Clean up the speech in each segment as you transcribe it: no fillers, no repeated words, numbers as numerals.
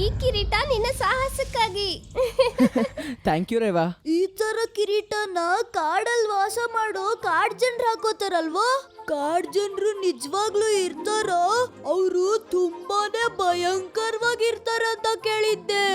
ಈ ಕಿರೀಟ ನಿನ್ನ ಸಾಹಸಕ್ಕಾಗಿ. Thank you Rewa. ಈ ತರ ಕಿರೀಟನ ಕಾಡಲ್ ವಾಸ ಮಾಡೋ ಕಾಡ್ ಜನರು ಹಾಕೋತಾರಲ್ವಾ? ಕಾಡ್ ಜನರು ನಿಜವಾಗ್ಲೂ ಇರ್ತಾರೋ? ಅವರು ತುಂಬಾನೇ ಭಯಂಕರವಾಗಿರ್ತಾರೆ ಅಂತ ಕೇಳಿದ್ದೆ.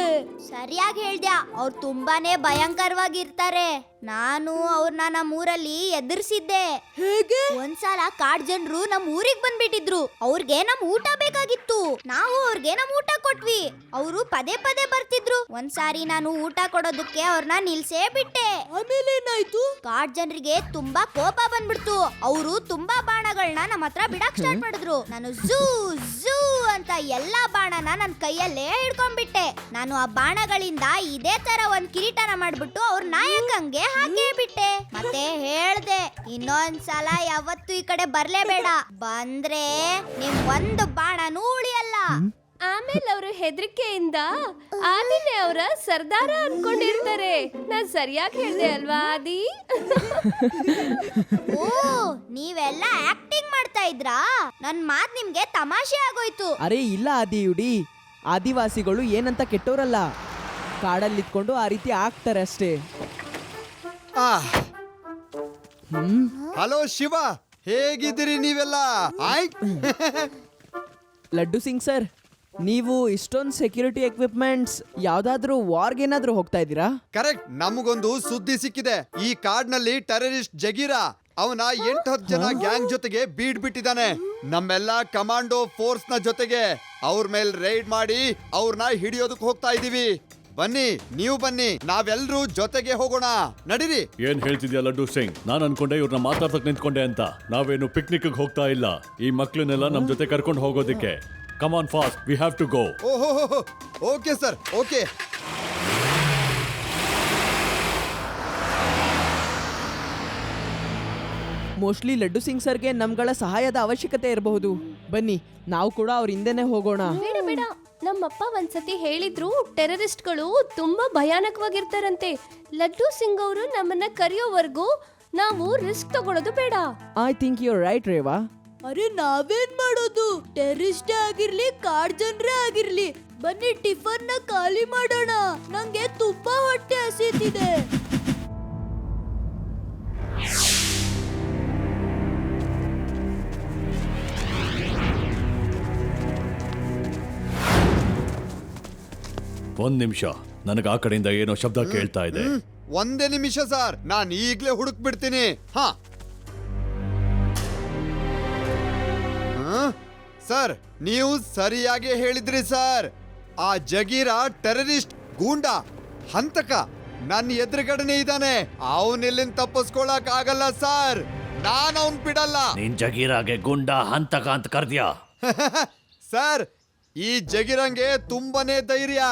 ಸರಿಯಾಗಿ ಹೇಳ್ದ್ಯಾ, ಅವ್ರು ತುಂಬಾನೇ ಭಯಂಕರವಾಗಿರ್ತಾರೆ. ನಾನು ಅವ್ರನ್ನ ನಮ್ಮೂರಲ್ಲಿ ಎದುರಿಸಿದ್ದೆ. ಹೇಗೆ? ಒಂದ್ಸಲ ಕಾಡ್ ಜನರು ನಮ್ ಊರಿಗೆ ಬಂದ್ಬಿಟ್ಟಿದ್ರು. ಅವ್ರಿಗೆ ನಮ್ ಊಟ ಬೇಕಾಗಿತ್ತು. ನಾವು ಅವ್ರಿಗೆ ನಮ್ ಊಟ ಕೊಟ್ವಿ. ಅವರು ಪದೇ ಪದೇ ಬರ್ತಿದ್ರು. ಒಂದ್ಸಾರಿ ನಾನು ಊಟ ಕೊಡೋದಕ್ಕೆ ಅವ್ರನ್ನ ನಿಲ್ಸೇ ಬಿಟ್ಟೆ. ಆಮೇಲೆ ಏನಾಯ್ತು? ಕಾಡ್ ಜನರಿಗೆ ತುಂಬಾ ಕೋಪ ಬಂದ್ಬಿಡ್ತು. ಅವರು ತುಂಬಾ ಬಾಣಗಳನ್ನ ನಮ್ಮ ಹತ್ರ ಬಿಡಕ್ ಸ್ಟಾರ್ಟ್ ಮಾಡಿದ್ರು. ನಾನು ಝೂ ಝೂ ಅಂತ ಎಲ್ಲಾ ಬಾಣನ ನನ್ನ ಕೈಯಲ್ಲೇ ಹಿಡ್ಕೊಂಡ್ಬಿಟ್ಟೆ. ನಾನು ಆ ಬಾಣಗಳಿಂದ ಇದೇ ತರ ಒಂದ್ ಕಿರೀಟನ ಮಾಡ್ಬಿಟ್ಟು ಅವ್ರ ನಾಯಕಂಗೆ ಹಾಕೇ ಬಿಟ್ಟೆ. ಮತ್ತೆ ಹೇಳ್ದೆ, ಇನ್ನೊಂದ್ಸಲ ಯಾವತ್ತೂ ಈ ಕಡೆ ಬರ್ಲೇಬೇಡ. ಬಂದ್ರೆ ನಿಮ್ ಒಂದು ಬಾಣನೂ ಉಳಿಯಲ್ಲ. ಆಮೇಲೆ ಅವರು ಹೆದರಿಕೆಯಿಂದ ಆದಿನೇ ಅವರ ಸರ್ದಾರ ಅನ್ಕೊಂಡಿರ್ತಾರೆ. ನಾನ್ ಸರಿಯಾಗಿ ಹೇಳ್ದೆ ಅಲ್ವಾ ಆದಿ? ಓ, ನೀವೆಲ್ಲ ಆಕ್ಟಿಂಗ್ ಮಾಡ್ತಾ ಇದ್ರಾ? ನನ್ ಮಾತ್ ನಿಮ್ಗೆ ತಮಾಷೆ ಆಗೋಯ್ತು. ಅರೆ ಇಲ್ಲ ಆದಿಯುಡಿ, ಆದಿವಾಸಿಗಳು ಏನಂತ ಕೆಟ್ಟೋರಲ್ಲ. ಕಾಡಲ್ಲಿದ್ಕೊಂಡು ಆ ರೀತಿ ಆಗ್ತಾರೆ ಅಷ್ಟೇ. ಹಲೋ ಶಿವ, ಹೇಗಿದ್ದೀರಿ ನೀವೆಲ್ಲ? ಲಡ್ಡು ಸಿಂಗ್ ಸರ್, ನೀವು ಇಷ್ಟೊಂದು ಸೆಕ್ಯೂರಿಟಿ ಎಕ್ವಿಪ್ಮೆಂಟ್ಸ್ ಯಾವ್ದಾದ್ರು ವಾರ್ಗೇನಾದ್ರೂ ಹೋಗ್ತಾ ಇದ್ದೀರಾ? ಕರೆಕ್ಟ್. ನಮಗೊಂದು ಸುದ್ದಿ ಸಿಕ್ಕಿದೆ. ಈ ಕಾಡ್ನಲ್ಲಿ ಟೆರರಿಸ್ಟ್ ಜಗೀರಾ ಅವನ 8-10 ಜನ ಗ್ಯಾಂಗ್ ಜೊತೆಗೆ ಬೀಡ್ ಬಿಟ್ಟಿದ್ದಾನೆ. ನಮ್ಮೆಲ್ಲ ಕಮಾಂಡೋ ಫೋರ್ಸ್ ನ ಜೊತೆಗೆ ಅವ್ರ ಮೇಲೆ ರೈಡ್ ಮಾಡಿ ಅವ್ರನ್ನ ಹಿಡಿಯೋದಕ್ಕೆ ಹೋಗ್ತಾ ಇದೀವಿ. ಬನ್ನಿ, ನೀವು ಬನ್ನಿ, ನಾವೆಲ್ಲರೂ ಜೊತೆಗೆ ಹೋಗೋಣ. ನಡೀರಿ. ಏನ್ ಹೇಳ್ತಿದ್ಯಾ ಲಡ್ಡು ಸಿಂಗ್? ನಾನ್ ಅನ್ಕೊಂಡೆ ಇವ್ರನ್ನ ಮಾತಾಡ್ತಕ್ ನಿಂತ್ಕೊಂಡೆ ಅಂತ. ನಾವೇನು ಪಿಕ್ನಿಕ್ ಹೋಗ್ತಾ ಇಲ್ಲ, ಈ ಮಕ್ಳನ್ನೆಲ್ಲ ನಮ್ ಜೊತೆ ಕರ್ಕೊಂಡು ಹೋಗೋದಿಕ್ಕೆ. Come on fast, we have to go. ಓಹೋ, okay sir, okay. Mostly Laddu Singh ಸರ್ಗೆ ನಮ್ಗಳ ಸಹಾಯದ ಅವಶ್ಯಕತೆ ಇರಬಹುದು. ಬನ್ನಿ, ನಾವು ಕೂಡ ಅವ್ರ ಹಿಂದೆನೆ ಹೋಗೋಣ. ಬೇಡ ಬೇಡ, ನಮ್ಮಪ್ಪ ಒಂದ್ಸತಿ ಹೇಳಿದ್ರು ಟೆರರಿಸ್ಟ್ಗಳು ತುಂಬಾ ಭಯಾನಕವಾಗಿರ್ತಾರಂತೆ. ಲಡ್ಡು ಸಿಂಗ್ ಅವರು ನಮ್ಮನ್ನ ಕರೆಯೋವರೆಗೂ ನಾವು ರಿಸ್ಕ್ ತಗೊಳ್ಳೋದು ಬೇಡ. I think you right Reva. ಅರೆ ನಾವೇನ್ ಮಾಡೋದು? ಟೆರರಿಸ್ಟೇ ಆಗಿರ್ಲಿ, ಕಾಡ್ ಜನರೇ ಆಗಿರ್ಲಿ, ಬನ್ನಿ ಟಿಫನ್ ನ ಖಾಲಿ ಮಾಡೋಣ. ನಂಗೆ ತುಂಬಾ ಹೊಟ್ಟೆ ಹಸಿತಿದೆ. ಒಂದ್ ನಿಮಿಷ, ನನಗೆ ಆ ಕಡೆಯಿಂದ ಏನೋ ಶಬ್ದ ಕೇಳ್ತಾ ಇದೆ. ಒಂದೇ ನಿಮಿಷ ಸರ್, ನಾನ್ ಈಗ್ಲೇ ಹುಡುಕ್ ಬಿಡ್ತೀನಿ. ಸರ್, ನೀವು ಸರಿಯಾಗಿ ಹೇಳಿದ್ರಿ ಸರ್. ಆ ಜಗೀರಾ ಟೆರರಿಸ್ಟ್ ಗೂಂಡ ಹಂತಕ ನನ್ನ ಎದುರುಗಡೆನೆ ಇದ್ದಾನೆ. ಅವನಿಲ್ಲಿಂದ ತಪ್ಪಿಸ್ಕೊಳಕ್ ಆಗಲ್ಲ ಸರ್. ನಾನು ಅವನ್ ಬಿಡಲ್ಲ. ನೀನ್ ಜಗೀರಾಗೆ ಗುಂಡ ಹಂತಕ ಅಂತ ಕರ್ದ್ಯಾ? ಸರ್, ಈ ಜಗೀರಂಗೆ ತುಂಬಾನೇ ಧೈರ್ಯ.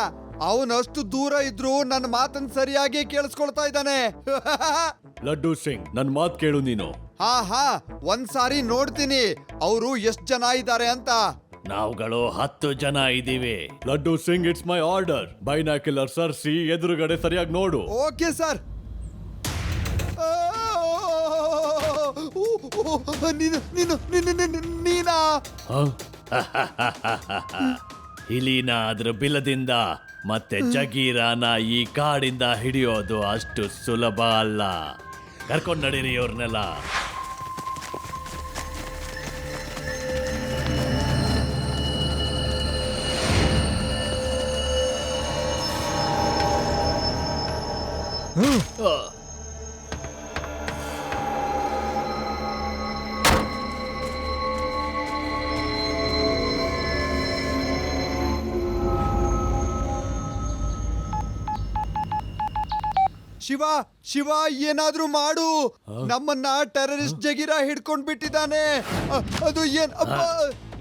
ಅವನಷ್ಟು ದೂರ ಇದ್ರು ನನ್ನ ಮಾತನ್ನ ಸರಿಯಾಗಿ ಕೇಳಿಸ್ಕೊಳ್ತಾ ಇದ್ದಾನೆ. ಲಡ್ಡು ಸಿಂಗ್, ನನ್ ಮಾತ್ ಕೇಳು ನೀನು. ಹಾ, ಒಂದ್ಸಾರಿ ನೋಡ್ತೀನಿ ಅವರು ಎಷ್ಟ್ ಜನ ಇದ್ದಾರೆ ಅಂತ. ನಾವುಗಳು 10 ಜನ ಇದೀವಿ. Laddu Singh, it's my order. Binocular ಸರ್ಸಿ ಎದುರುಗಡೆ ಸರಿಯಾಗಿ ನೋಡು. Okay sir. ನೀನಾ? ಇಲಿನ ಅದ್ರ ಬಿಲದಿಂದ ಮತ್ತೆ ಜಗೀರಾನ ಈ ಕಾಡಿಂದ ಹಿಡಿಯೋದು ಅಷ್ಟು ಸುಲಭ ಅಲ್ಲ. ಕರ್ಕೊಂಡ್ ನಡೀರಿ ಅವ್ರನ್ನೆಲ್ಲ. ಶಿವ, ಶಿವ, ಏನಾದ್ರೂ ಮಾಡು. ನಮ್ಮನ್ನ ಟೆರರಿಸ್ಟ್ ಜಗೀರಾ ಹಿಡ್ಕೊಂಡ್ ಬಿಟ್ಟಿದ್ದಾನೆ. ಅದು ಏನ್?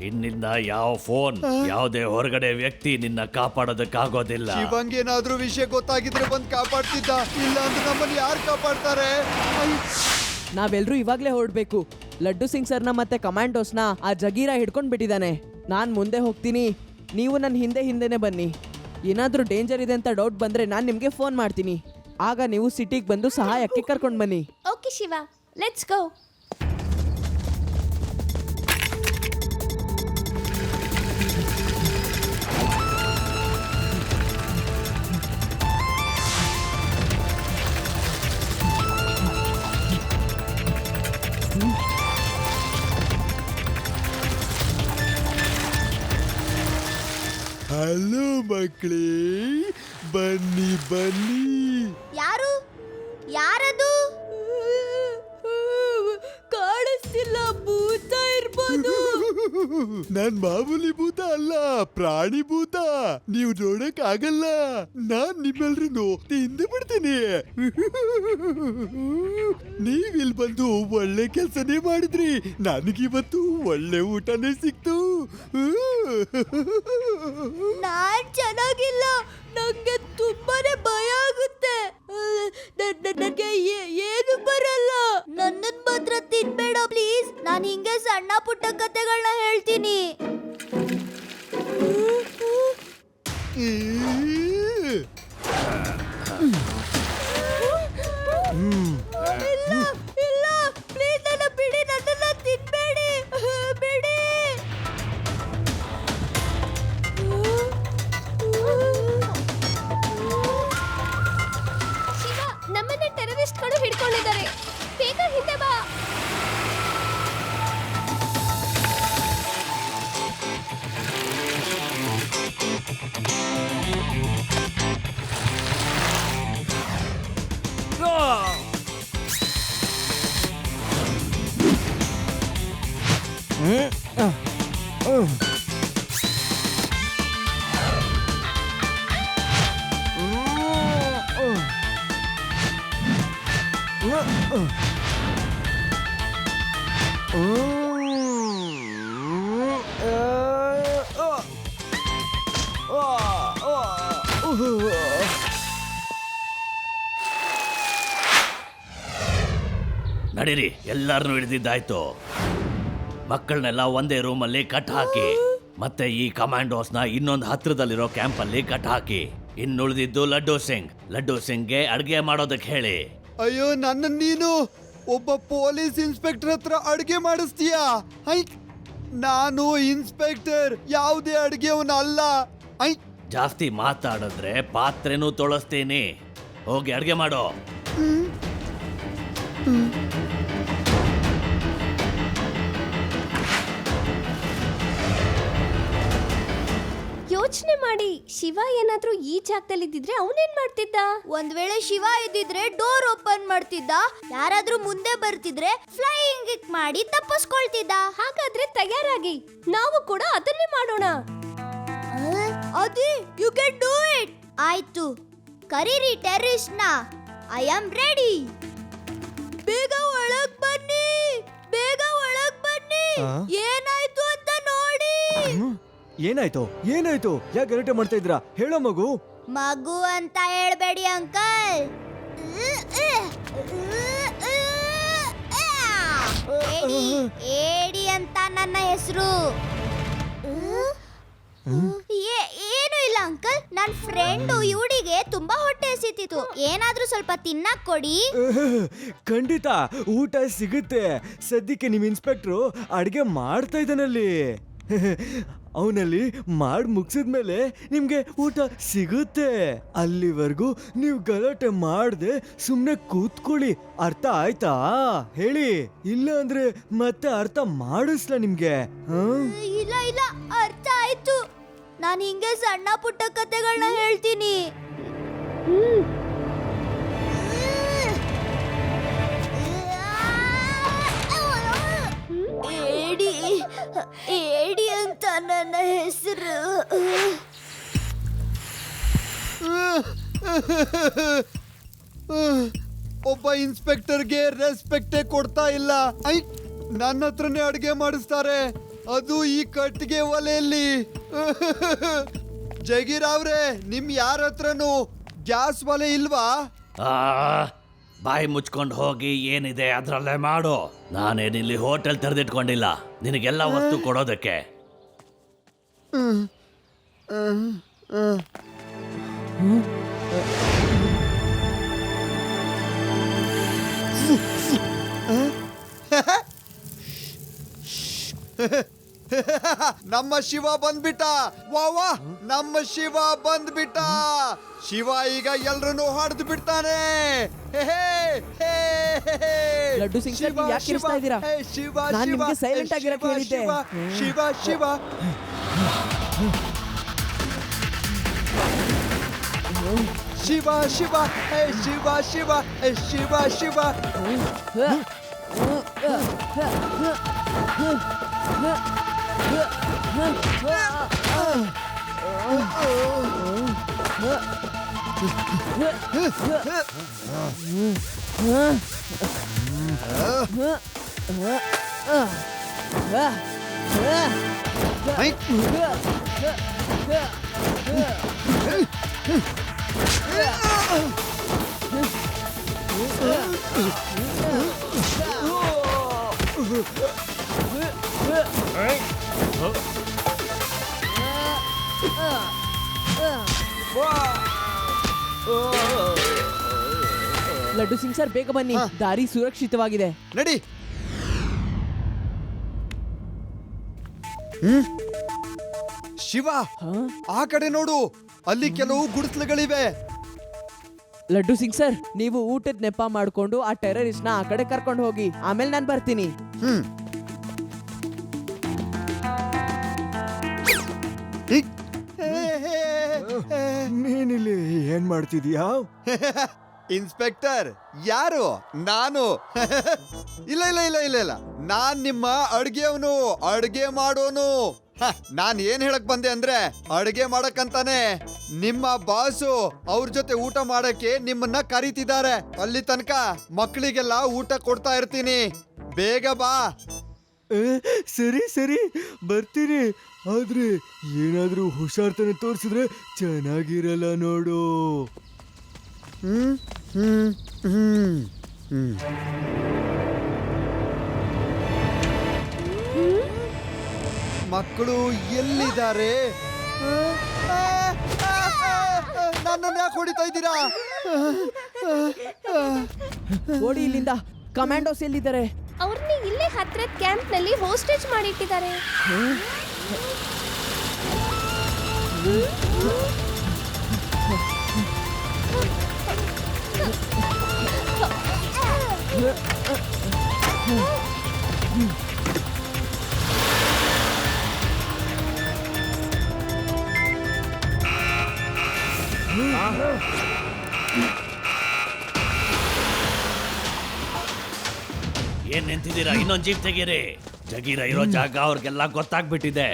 ಇನ್ನಿಂದ ಯಾವ ಫೋನ್, ಯಾವುದೇ ಹೊರಗಡೆ ವ್ಯಕ್ತಿ ನಿನ್ನ ಕಾಪಾಡೋದಕ್ಕಾಗೋದಿಲ್ಲ. ಶಿವಂಗೇನಾದ್ರೂ ವಿಷಯ ಗೊತ್ತಾಗಿದ್ರೆ ಬಂದ್ ಕಾಪಾಡ್ತಿದ್ದ. ಇಲ್ಲ ಅಂದ್ರೆ ನಮ್ಮನ್ನ ಯಾರು ಕಾಪಾಡ್ತಾರೆ? ನಾವೆಲ್ಲರೂ ಇವಾಗ್ಲೇ ಹೊರಡ್ಬೇಕು. ಲಡ್ಡು ಸಿಂಗ್ ಸರ್ನ ಮತ್ತೆ ಕಮಾಂಡೋಸ್ನ ಆ ಜಗೀರಾ ಹಿಡ್ಕೊಂಡ್ ಬಿಟ್ಟಿದ್ದಾನೆ. ನಾನ್ ಮುಂದೆ ಹೋಗ್ತೀನಿ, ನೀವು ನನ್ನ ಹಿಂದೆನೆ ಬನ್ನಿ. ಏನಾದ್ರೂ ಡೇಂಜರ್ ಇದೆ ಅಂತ ಡೌಟ್ ಬಂದ್ರೆ ನಾನು ನಿಮ್ಗೆ ಫೋನ್ ಮಾಡ್ತೀನಿ. ಆಗ ನೀವು ಸಿಟಿಗೆ ಬಂದು ಸಹಾಯಕ್ಕೆ ಕರ್ಕೊಂಡು ಬನ್ನಿ. Okay Shiva, let's go. Hello ಮಕ್ಕಳೇ, ಬನ್ನಿ ಬನ್ನಿ. ಯಾರು? ಯಾರದು? ಕಾಣಿಸ್ತಿಲ್ಲ, ಭೂತ ಇರ್ಬೋದು. ನಾನ್ ಮಾಮೂಲಿ ಭೂತ ಅಲ್ಲ, ಪ್ರಾಣಿ ಭೂತ. ನೀವು ನೋಡಕ್ ಆಗಲ್ಲ. ನಾನ್ ನಿಮ್ಮೆಲ್ರನ್ನು ತಿಂದು ಬಿಡ್ತೀನಿ. ನೀವಿಲ್ ಬಂದು ಒಳ್ಳೆ ಕೆಲ್ಸನೇ ಮಾಡಿದ್ರಿ. ನನಗಿವತ್ತು ಒಳ್ಳೆ ಊಟನೇ ಸಿಕ್ತು. ನಾನ್ ಚೆನ್ನಾಗಿಲ್ಲ, ನಂಗೆ ತುಂಬಾನೇ ಭಯ ಆಗುತ್ತೆ. ನನಗೆ ಏನು ಬರಲ್ಲ. ನನ್ನನ್ ಮಾತ್ರ ತಿನ್ಬೇಡ ಪ್ಲೀಸ್. ನಾನು ಹಿಂಗೆ ಸಣ್ಣ ಪುಟ್ಟ ಕತೆಗಳನ್ನ ಹೇಳ್ತೀನಿ. ಇಲ್ಲ ಇಲ್ಲ, ಪ್ಲೀಸ್ ನನ್ನ ಬಿಡಿ, ನನ್ನನ್ನ ತಿನ್ಬೇಡಿ, ಬಿಡಿ. ಶಿವ, ನಮ್ಮನ್ನ ಟೆರರಿಸ್ಟ್ಗಳು ಹಿಡ್ಕೊಂಡಿದ್ದಾರೆ. ಬೇಗ ಹಿಂದೆ ಬಾ. ನಡೀರಿ, ಎಲ್ಲಾರನ್ನೂ ಹಿಡಿದಿದ್ದಾಯ್ತು. ಮಕ್ಕಳನ್ನೆಲ್ಲ ಒಂದೇ ರೂಮಲ್ಲಿ ಕಟ್ ಹಾಕಿ, ಮತ್ತೆ ಈ ಕಮಾಂಡೋಸ್ನ ಇನ್ನೊಂದು ಹತ್ರದಲ್ಲಿರೋ ಕ್ಯಾಂಪಲ್ಲಿ ಕಟ್ ಹಾಕಿ. ಇನ್ನುಳಿದಿದ್ದು ಲಡ್ಡು ಸಿಂಗ್ಗೆ ಅಡ್ಗೆ ಮಾಡೋದಕ್ಕೆ ಹೇಳಿ. ಅಯ್ಯೋ, ನನ್ನ ನೀನು ಒಬ್ಬ ಪೊಲೀಸ್ ಇನ್ಸ್ಪೆಕ್ಟರ್ ಹತ್ರ ಅಡ್ಗೆ ಮಾಡಿಸ್ತೀಯಾ? ಐ, ನಾನು ಇನ್ಸ್ಪೆಕ್ಟರ್, ಯಾವುದೇ ಅಡ್ಗೆವನ ಅಲ್ಲ. ಐ, ಜಾಸ್ತಿ ಮಾತಾಡಿದ್ರೆ ಪಾತ್ರೆನೂ ತೊಳಸ್ತೀನಿ. ಹೋಗಿ ಅಡ್ಗೆ ಮಾಡೋ. ಯೋಚನೆ ಮಾಡಿ, ಶಿವ ಏನಾದ್ರೂ ಈ ಜಾಗದಲ್ಲಿ ಇದ್ದಿದ್ರೆ ಅವನೇನ್ ಮಾಡ್ತಿದ್ದ? ಒಂದ್ ವೇಳೆ ಶಿವ ಇದ್ದಿದ್ರೆ ಡೋರ್ ಓಪನ್ ಮಾಡ್ತಿದ್ದ. ಯಾರಾದ್ರೂ ಮುಂದೆ ಬರ್ತಿದ್ರೆ ಫ್ಲೈಯಿಂಗ್ ಕಿಕ್ ಮಾಡಿ ತಪ್ಪಿಸ್ಕೊಳ್ತಿದ್ದ. ಹಾಗಾದ್ರೆ ತಯಾರಾಗಿ, ನಾವು ಕೂಡ ಅದನ್ನೇ ಮಾಡೋಣ. ಅದಿ, ಯು ಕ್ಯಾನ್ ಡೂ ಇಟ್. ಆಯ್ತು, ಕರೀರಿ ಟೆರರಿಸ್ಟ್ ನ. I am ready. ಬೇಗ ಒಳಗ್ ಬನ್ನಿ, ಬೇಗ ಒಳಗ್ ಬನ್ನಿ. ಏನಾಯ್ತು ಅಂತ ನೋಡಿ. ಏನಾಯ್ತು ಏನಾಯ್ತು? ಯಾಕೆ ಗಲಾಟೆ ಮಾಡ್ತಾ ಇದ್ರಾ? ಹೇಳೋ ಮಗು. ಮಗು ಅಂತ ಹೇಳ್ಬೇಡಿ ಅಂಕಲ್. ಏಡಿ ಅಂತ ನನ್ನ ಹೆಸರು. ಏನು ಇಲ್ಲ ಅಂಕಲ್, ನನ್ನ ಫ್ರೆಂಡು ಇವಳಿಗೆ ತುಂಬಾ ಹೊಟ್ಟೆ ಹಸಿತಿತ್ತು. ಏನಾದ್ರೂ ಸ್ವಲ್ಪ ತಿನ್ನಕ್ ಕೊಡಿ. ಖಂಡಿತ ಊಟ ಸಿಗುತ್ತೆ. ಸದ್ಯಕ್ಕೆ ನಿಮ್ ಇನ್ಸ್ಪೆಕ್ಟ್ರು ಅಡ್ಗೆ ಮಾಡ್ತಾ ಇದ್ದಾನಲ್ಲಿ. ಅವನಲ್ಲಿ ಮಾಡಿ ಮುಗಿಸಿದ್ಮೇಲೆ ನಿಮ್ಗೆ ಊಟ ಸಿಗುತ್ತೆ. ಅಲ್ಲಿವರೆಗೂ ನೀವು ಗಲಾಟೆ ಮಾಡದೆ ಸುಮ್ನೆ ಕೂತ್ಕೊಳ್ಳಿ. ಅರ್ಥ ಆಯ್ತಾ? ಹೇಳಿ, ಇಲ್ಲ ಅಂದ್ರೆ ಮತ್ತೆ ಅರ್ಥ ಮಾಡಿಸ್ಲಾ ನಿಮ್ಗೆ? ಇಲ್ಲ ಇಲ್ಲ, ಅರ್ಥ ಆಯ್ತು. ನಾನು ಹಿಂಗೆ ಸಣ್ಣ ಪುಟ್ಟ ಕತೆಗಳನ್ನ ಹೇಳ್ತೀನಿ. ಏಡಿ ಏಡಿ ಅಂತ ನನ್ನ ಹೆಸರು. ಒಬ್ಬ ಇನ್ಸ್ಪೆಕ್ಟರ್ಗೆ ರೆಸ್ಪೆಕ್ಟೇ ಕೊಡ್ತಾ ಇಲ್ಲ. ಐ, ನನ್ನ ಹತ್ರನೇ ಅಡ್ಗೆ ಮಾಡಿಸ್ತಾರೆ, ಅದು ಈ ಕಟ್ಟಿಗೆ ಒಲೆಯಲ್ಲಿ. ಜಗೀರ್ ಅವ್ರೆ, ನಿಮ್ ಯಾರ ಹತ್ರನೂ ಗ್ಯಾಸ್ ಒಲೆ ಇಲ್ವಾ? ಆ, ಬಾಯಿ ಮುಚ್ಕೊಂಡು ಹೋಗಿ ಏನಿದೆ ಅದ್ರಲ್ಲೇ ಮಾಡು. ನಾನೇನಿಲ್ಲಿ ಹೋಟೆಲ್ ತೆರೆದಿಟ್ಕೊಂಡಿಲ್ಲ ನಿನಗೆಲ್ಲ ವಸ್ತು ಕೊಡೋದಕ್ಕೆ. ನಮ್ಮ ಶಿವ ಬಂದ್ಬಿಟ್ಟ. ವಾ ವಾ, ನಮ್ಮ ಶಿವ ಬಂದ್ಬಿಟ್ಟ. ಶಿವ ಈಗ ಎಲ್ರನ್ನೂ ಹೊಡೆದು ಬಿಡ್ತಾನೆ. ಲಡ್ಡು ಸಿಂಗ್ ಸರ್, ನೀವು ಯಾಕೆ ಕಿರಿಸ್ತಾ ಇದ್ದೀರಾ? ನಾನ್ ನಿಮ್ಗೆ ಸೈಲೆಂಟ್ ಆಗಿರಕ್ಕೆ ಹೇಳಿದ್ದೆ. ಶಿವ ಶಿವ. ಶಿವ ಶಿವ ಹೇ ಶಿವ ಶಿವ ಹೇ ಶಿವ ಶಿವ. ಹೈ. ಲಡ್ಡು ಸಿಂಗ್ ಸರ್ ಬೇಗ ಬನ್ನಿ, ದಾರಿ ಸುರಕ್ಷಿತವಾಗಿದೆ. ನಡಿ. ಶಿವ, ಆ ಕಡೆ ನೋಡು, ಅಲ್ಲಿ ಕೆಲವು ಗುಡಿಸಲುಗಳಿವೆ. ಲಡ್ಡು ಸಿಂಗ್ ಸರ್, ನೀವು ಊಟದ ನೆಪ ಮಾಡ್ಕೊಂಡು ಆ ಟೆರರಿಸ್ಟ್ ನ ಆ ಕಡೆ ಕರ್ಕೊಂಡು ಹೋಗಿ, ಆಮೇಲೆ ನಾನು ಬರ್ತೀನಿ. ಹ್ಮ್. ನೀನಿಲ್ಲಿ ಏನ್ ಮಾಡ್ತಿದ್ಯಾ? ಇನ್ಸ್ಪೆಕ್ಟರ್, ಯಾರು? ನಾನು. ಇಲ್ಲ ಇಲ್ಲ ಇಲ್ಲ ಇಲ್ಲ ಇಲ್ಲ, ನಾನ್ ನಿಮ್ಮ ಅಡ್ಗೆಯವನು, ಅಡ್ಗೆ ಮಾಡೋನು. ನಾನ್ ಏನ್ ಹೇಳಕ್ ಬಂದೆ ಅಂದ್ರೆ, ಅಡ್ಗೆ ಮಾಡಕ್ಕಂತಾನೆ ನಿಮ್ಮ ಬಾಸು ಅವ್ರ ಜೊತೆ ಊಟ ಮಾಡಕ್ಕೆ ನಿಮ್ಮನ್ನ ಕರೀತಿದ್ದಾರೆ. ಅಲ್ಲಿ ತನಕ ಮಕ್ಕಳಿಗೆಲ್ಲ ಊಟ ಕೊಡ್ತಾ ಇರ್ತೀನಿ. ಬೇಗ ಬಾ. ಸರಿ ಸರಿ ಬರ್ತೀನಿ, ಆದ್ರೆ ಏನಾದ್ರೂ ಹುಷಾರ್ತನ ತೋರಿಸಿದ್ರೆ ಚೆನ್ನಾಗಿರಲ್ಲ ನೋಡು. ಹ್ಮ್ ಹ್ಮ್ ಹ್ಮ್ ಹ್ಮ್. ಮಕ್ಕಳು ಎಲ್ಲಿದ್ದಾರೆ? ನನ್ನನ್ನು ಯಾಕೆ ಹೊಡಿತಾ ಇದ್ದೀರಾ? ಓಡಿ ಇಲ್ಲಿಂದ. ಕಮಾಂಡೋಸ್ ಎಲ್ಲಿದ್ದಾರೆ? ಅವ್ರನ್ನ ಇಲ್ಲೇ ಹತ್ರದ ಕ್ಯಾಂಪ್ ನಲ್ಲಿ ಹೋಸ್ಟೇಜ್ ಮಾಡಿಟ್ಟಿದ್ದಾರೆ. ಏನ್ ನಿಂತಿದ್ದೀರಾ? ಇನ್ನೊಂದ್ ಜೀಪ್ ತೆಗೀರಿ. ಜಗೀರ ಇರೋ ಜಾಗ ಅವ್ರಿಗೆಲ್ಲ ಗೊತ್ತಾಗ್ಬಿಟ್ಟಿದೆ.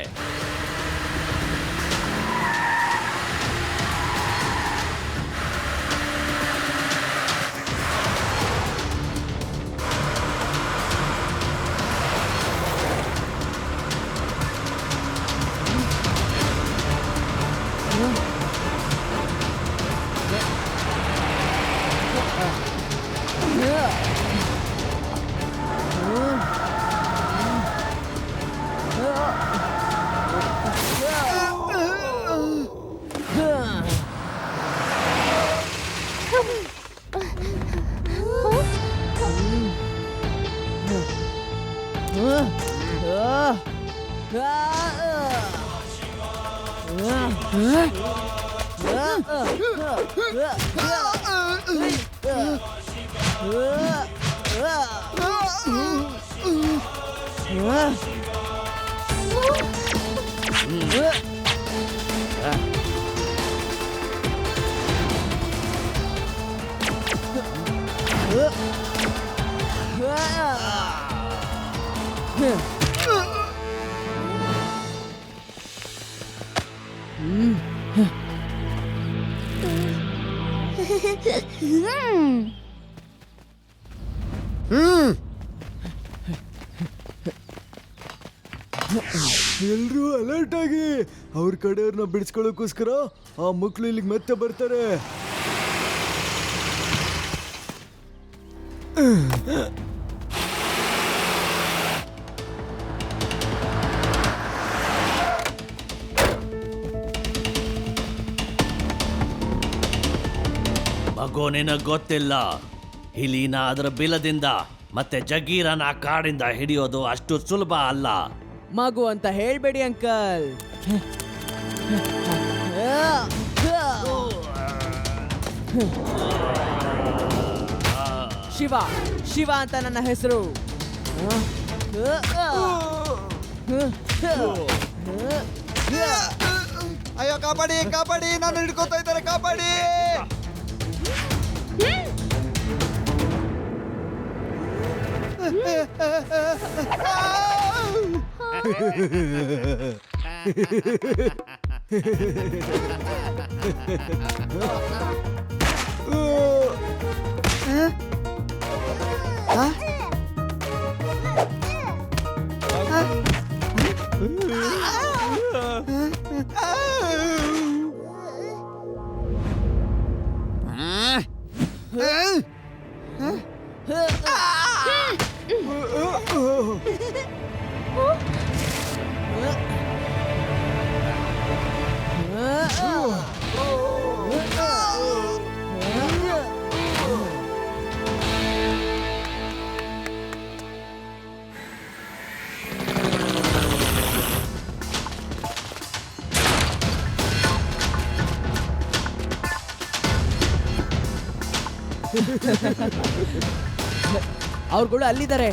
ಎಲ್ರೂ ಅಲರ್ಟ್ ಆಗಿ, ಅವ್ರ ಕಡೆಯವ್ರನ್ನ ಬಿಡಿಸ್ಕೊಳ್ಳೋಕೋಸ್ಕರ ಆ ಮಕ್ಳು ಇಲ್ಲಿಗೆ ಮತ್ತೆ ಬರ್ತಾರೆ. ಮಗು ನಿನಗ್ ಗೊತ್ತಿಲ್ಲ, ಹಿಲೀನ ಅದರ ಬಿಲದಿಂದ ಮತ್ತೆ ಜಗೀರನ ಕಾಡಿಂದ ಹಿಡಿಯೋದು ಅಷ್ಟು ಸುಲಭ ಅಲ್ಲ. ಮಗು ಅಂತ ಹೇಳ್ಬೇಡಿ ಅಂಕಲ್. ಶಿವ, ಶಿವ ಅಂತ ನನ್ನ ಹೆಸರು. ಅಯ್ಯೋ ಕಾಪಾಡಿ ಕಾಪಾಡಿ, ನಾನು ಹಿಡ್ಕೋತಾ ಇದ್ದಾರೆ, ಕಾಪಾಡಿ. ಅವ್ರುಗಳು ಅಲ್ಲಿದ್ದಾರೆ.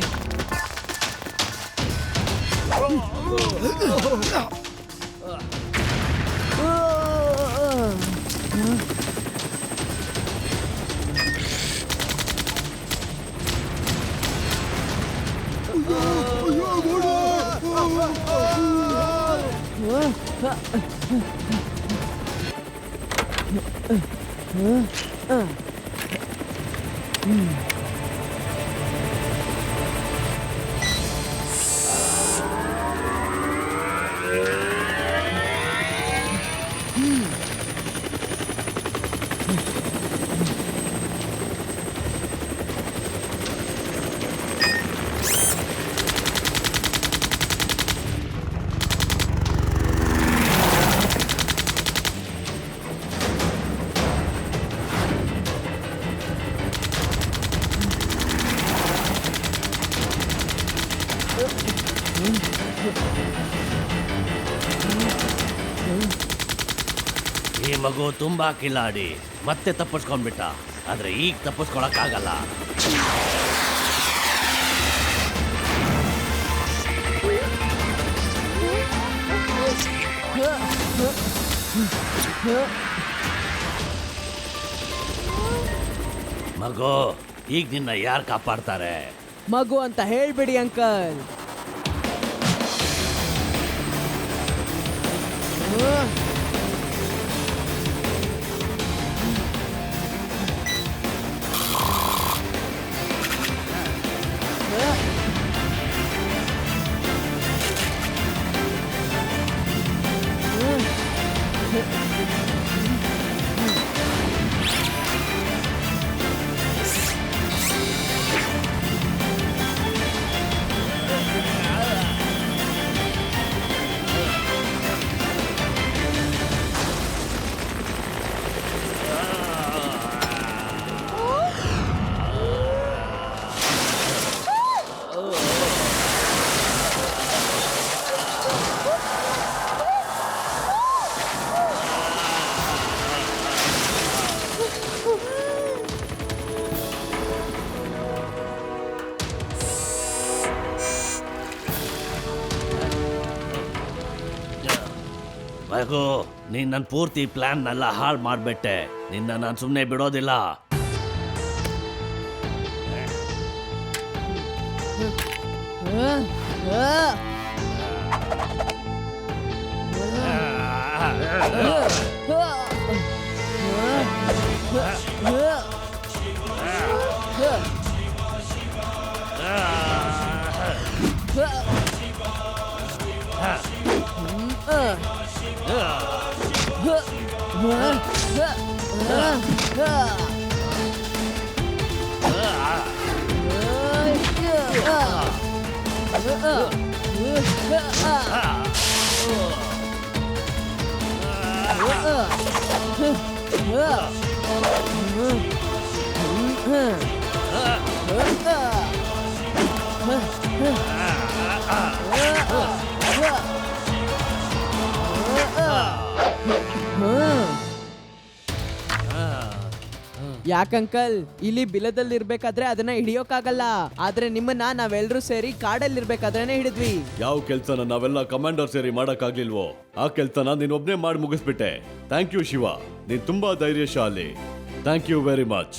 ಈ ಮಗು ತುಂಬಾ ಕಿಲಾಡಿ, ಮತ್ತೆ ತಪ್ಪಿಸ್ಕೊಂಡ್ಬಿಟ್ಟ. ಆದ್ರೆ ಈಗ ತಪ್ಪಿಸ್ಕೊಳಕ್ಕಾಗಲ್ಲ. ಮಗು, ಈಗ ನಿನ್ನ ಯಾರು ಕಾಪಾಡ್ತಾರೆ? ಮಗು ಅಂತ ಹೇಳ್ಬಿಡಿ ಅಂಕಲ್. ಮಗು, ನೀನ್ ನನ್ನ ಪೂರ್ತಿ ಪ್ಲಾನ್ನೆಲ್ಲ ಹಾಳು ಮಾಡ್ಬಿಟ್ಟೆ. ನಿನ್ನ ನಾನು ಸುಮ್ಮನೆ ಬಿಡೋದಿಲ್ಲ. ಯಾಕಂಕಲ್ ಇಲ್ಲಿ ಬಿಲದಲ್ಲಿ ಇರ್ಬೇಕಾದ್ರೆ ಅದನ್ನ ಹಿಡಿಯೋಕ್ಕಾಗಲ್ಲ, ಆದ್ರೆ ನಿಮ್ಮನ್ನ ನಾವೆಲ್ಲರೂ ಸೇರಿ ಕಾಡಲ್ಲಿ ಇರ್ಬೇಕಾದ್ರೇನೆ ಹಿಡಿದ್ವಿ. ಯಾವ ಕೆಲ್ಸನ ನಾವೆಲ್ಲ ಕಮಾಂಡರ್ ಸೇರಿ ಮಾಡಕ್ಕಾಗ್ಲಿಲ್ವೋ ಆ ಕೆಲ್ಸನ ನೀನ್ ಒಬ್ನೇ ಮಾಡಿ ಮುಗಿಸ್ಬಿಟ್ಟೆ. ಥ್ಯಾಂಕ್ ಯು ಶಿವ, ನೀನ್ ತುಂಬಾ ಧೈರ್ಯಶಾಲಿ. Thank you very much.